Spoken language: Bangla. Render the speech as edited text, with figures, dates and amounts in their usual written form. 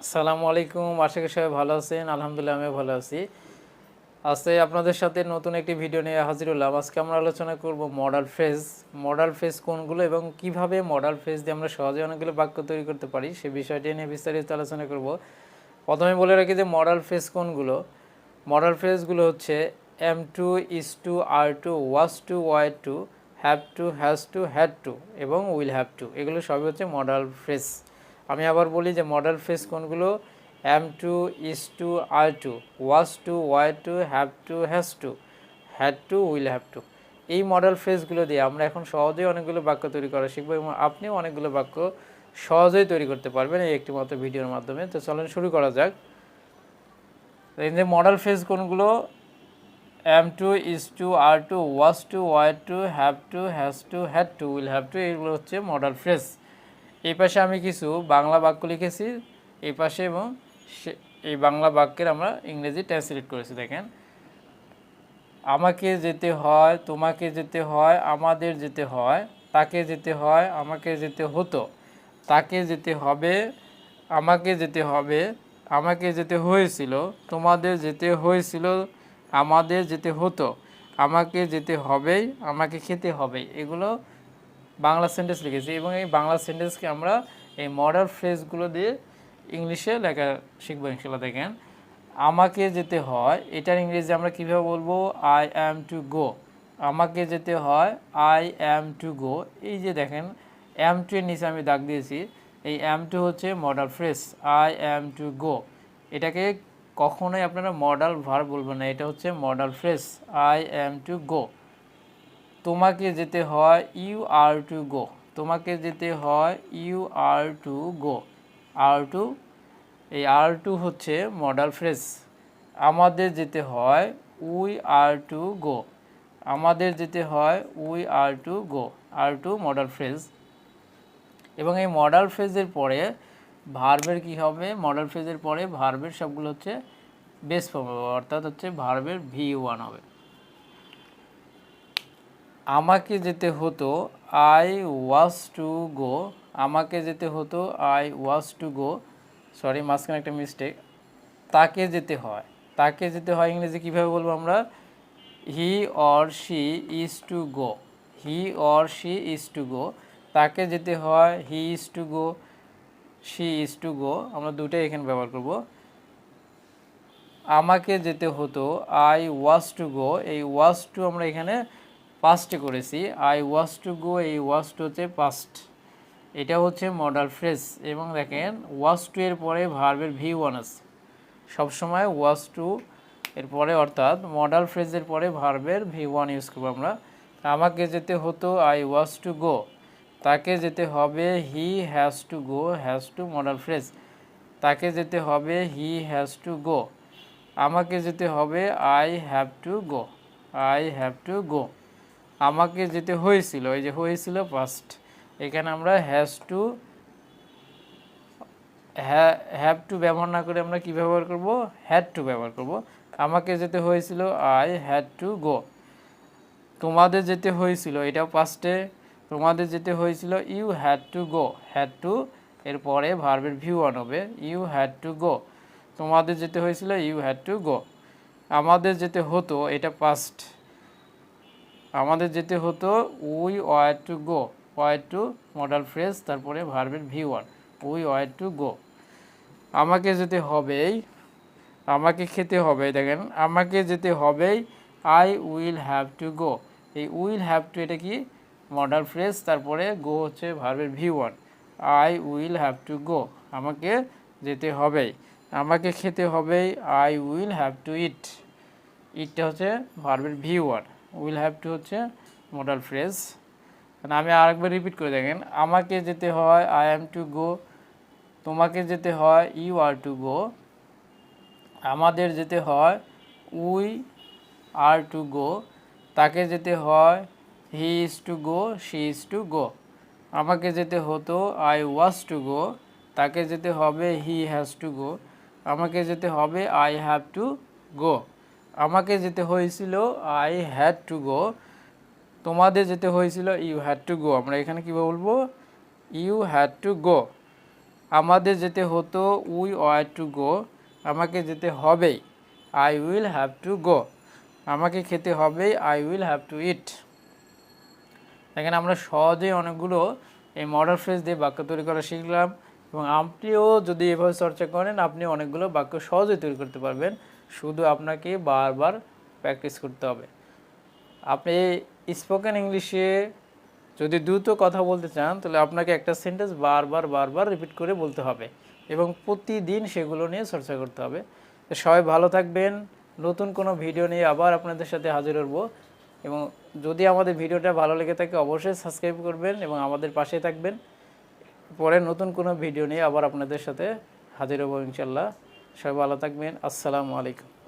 আসসালামু আলাইকুম। আশা করি সবাই ভালো আছেন। আলহামদুলিল্লাহ আমিও ভালো আছি। আজকে আপনাদের সাথে নতুন একটি ভিডিও নিয়ে হাজির হলাম। আজকে আমরা আলোচনা করব মডাল ফ্রেজ। মডাল ফ্রেজ কোনগুলো এবং কিভাবে মডাল ফ্রেজ দিয়ে আমরা সহজে অনেকগুলো বাক্য তৈরি করতে পারি সে বিষয়টি নিয়ে বিস্তারিত আলোচনা করব। প্রথমে বলে রাখি যে মডাল ফ্রেজ কোনগুলো। মডাল ফ্রেজগুলো হচ্ছে am to, is to, are to, was to, were to, have to, has to, had to এবং উইল হ্যাভ টু, এগুলো সবই হচ্ছে মডাল ফ্রেজ। আমি আবার বলি যে মডাল ফ্রেজ কোনগুলো। Am to, is to, are to, was to, were to, have to, has to, had to, will have to. এই মডাল ফ্রেজগুলো দিয়ে আমরা এখন সহজেই অনেকগুলো বাক্য তৈরি করা শিখবো এবং আপনিও অনেকগুলো বাক্য সহজেই তৈরি করতে পারবেন এই একটি মাত্র ভিডিওর মাধ্যমে। তো চলেন শুরু করা যাক। এই যে মডাল ফ্রেজ কোনগুলো, am to, is to, are to, was to, were to, have to, has to, had to, will have to, এগুলো হচ্ছে মডাল ফ্রেজ। এই পাশে আমি কিছু বাংলা বাক্য লিখেছি এই পাশে এবং এই বাংলা বাক্যের আমরা ইংরেজি ট্রান্সলেট করেছি। দেখেন, আমাকে যেতে হয়, তোমাকে যেতে হয়, আমাদের যেতে হয়, তাকে যেতে হয়, আমাকে যেতে হতো, তাকে যেতে হবে, আমাকে যেতে হবে, আমাকে যেতে হয়েছিল, তোমাদের যেতে হয়েছিল, আমাদের যেতে হতো, আমাকে যেতে হবেই, আমাকে খেতে হবেই, এগুলো বাংলা সেন্টেন্স লিখেছি এবং এই বাংলা সেন্টেন্সকে আমরা এই মডাল ফ্রেজগুলো দিয়ে ইংলিশে লেখা শিখবো ইনশাল্লাহ। দেখেন, আমাকে যেতে হয়, এটার ইংরেজি আমরা কীভাবে বলবো? I am to go. আমাকে যেতে হয়, আই অ্যাম টু গো। এই যে দেখেন, অ্যাম টু এর নিচে আমি দাগ দিয়েছি, এই অ্যাম টু হচ্ছে modal phrase, I am to go. এটাকে কখনোই আপনারা মডাল ভার্ব বলবেন না, এটা হচ্ছে modal phrase, I am to go. তোমাকে যেতে হয়, ইউ আর টু গো। তোমাকে যেতে হয়, you are to go. Are to, এই আর টু হচ্ছে মডাল ফ্রেজ। আমাদের যেতে হয়, উই আর টু গো। আমাদের যেতে হয়, we are to go. Are to modal phrase. এবং এই মডাল ফ্রেজের পরে ভার্বের কি হবে? মডাল ফ্রেজের পরে ভার্বের সবগুলো হচ্ছে বেস ফর্ম হবে, অর্থাৎ হচ্ছে ভার্বের V1 হবে। আমাকে যেতে হতো, আই ওয়াজ টু গো। আমাকে যেতে হতো, I was to go. Sorry, মাঝখানে একটা মিস্টেক। তাকে যেতে হয়, তাকে যেতে হয় ইংরেজি কীভাবে বলবো আমরা? He or she is to go. He or she is to go. তাকে যেতে হয়, he is to go, she is to go. আমরা দুটোই এখানে ব্যবহার করব। আমাকে যেতে হতো, আই ওয়াজ টু গো। এই ওয়াজ টু আমরা এখানে পাস্টে করেছি, আই ওয়াজ টু গো, এই ওয়াজ টু হচ্ছে পাস্ট, এটা হচ্ছে মডাল ফ্রেজ। এবং দেখেন, ওয়াজ টু এর পরে ভার্বের V1 আছে, সবসময় ওয়াজ টু এর পরে অর্থাৎ মডাল ফ্রেজের পরে ভার্বের V1 ইউজ করবো আমরা। আমাকে যেতে হতো, আই ওয়াজ টু গো। তাকে যেতে হবে, he has to go. Has to modal phrase, তাকে যেতে হবে, হি হ্যাজ টু গো। আমাকে যেতে হবে, I have to go. I have to go. আমাকে যেতে হয়েছিল, এই যে হয়েছিল পাস্ট, এখানে আমরা হ্যাজ টু, হ্যাভ টু ব্যবহার না করে আমরা কি ব্যবহার করব? হ্যাড টু ব্যবহার করব। আমাকে যেতে হয়েছিল, আই হ্যাড টু গো। তোমাদের যেতে হয়েছিল, এটাও পাস্টে, তোমাদের যেতে হয়েছিল, you had to go. Had to এরপরে ভার্বের V1 হবে, ইউ হ্যাড টু গো। তোমাদের যেতে হয়েছিল, ইউ হ্যাড টু গো। আমাদের যেতে হতো, এটা পাস্ট, আমাদের যেতে হতো, we were to go. Were to modal phrase, তারপরে ভার্বের V1, উই ওয়ার টু গো। আমাকে যেতে হবেই, আমাকে খেতে হবে। দেখেন, আমাকে যেতে হবেই, I will have to go. এই উইল হ্যাভ টু এটা কি? মডাল ফ্রেজ, তারপরে গো হচ্ছে ভার্বের V1, I will have to go. আমাকে যেতে হবেই, আমাকে খেতে হবেই, আই উইল হ্যাভ টু ইট। ইটটা হচ্ছে ভার্বের V1, উইল হ্যাভ টু হচ্ছে মডাল ফ্রেজ। আমি আরেকবার রিপিট করে দেখেন, আমাকে যেতে হয়, আই অ্যাম টু গো। তোমাকে যেতে হয়, ইউ আর টু গো। আমাদের যেতে হয়, উই আর টু গো। তাকে যেতে হয়, he is to go, she is to go. আমাকে যেতে হতো, আই ওয়াজ টু গো। তাকে যেতে হবে, হি হ্যাজ টু গো। আমাকে যেতে হবে, আই হ্যাভ টু গো। আমাকে যেতে হয়েছিল, আই হ্যাড টু গো। তোমাদের যেতে হয়েছিল, ইউ হ্যাড টু গো। আমরা এখানে কীভাবে বলবো? You had to go. আমাদের যেতে হতো, উই ওয়ার টু গো, আমাকে যেতে হবে, I will have to go, আমাকে খেতে হবে, আই উইল হ্যাভ টু ইট। এখানে আমরা সহজেই অনেকগুলো এই মডাল ফ্রেজ দিয়ে বাক্য তৈরি করা শিখলাম, এবং আপনিও যদি এভাবে চর্চা করেন আপনি অনেকগুলো বাক্য সহজেই তৈরি করতে পারবেন। শুধু আপনাকে বারবার প্র্যাকটিস করতে হবে। আপনি স্পোকেন ইংলিশে যদি দ্রুত কথা বলতে চান তাহলে আপনাকে একটা সেন্টেন্স বারবার বারবার রিপিট করে বলতে হবে এবং প্রতিদিন সেগুলো নিয়ে চর্চা করতে হবে। তো সবাই ভালো থাকবেন। নতুন কোনো ভিডিও নিয়ে আবার আপনাদের সাথে হাজির হব, এবং যদি আমাদের ভিডিওটা ভালো লেগে থাকে অবশ্যই সাবস্ক্রাইব করবেন এবং আমাদের পাশে থাকবেন। পরে নতুন কোনো ভিডিও নিয়ে আবার আপনাদের সাথে হাজির হব ইনশাল্লাহ। সবাই ভালো থাকবেন। আসসালামু আলাইকুম।